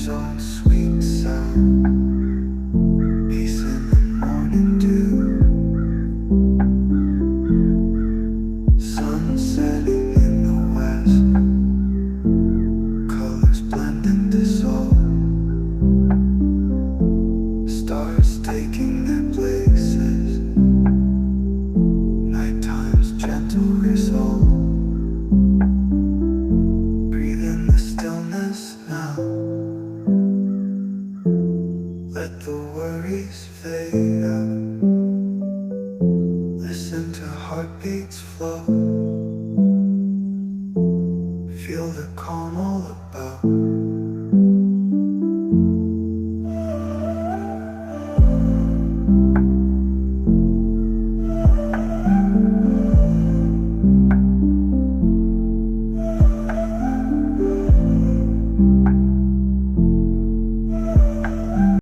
nature's own sweet sound. Peace in the morning dew. Sun setting in the west. Colors blend and dissolve. Stars taking their places. Nighttime's gentle resolve. Breathe in the stillness now. Let the worries fade out. Listen to heartbeats flow.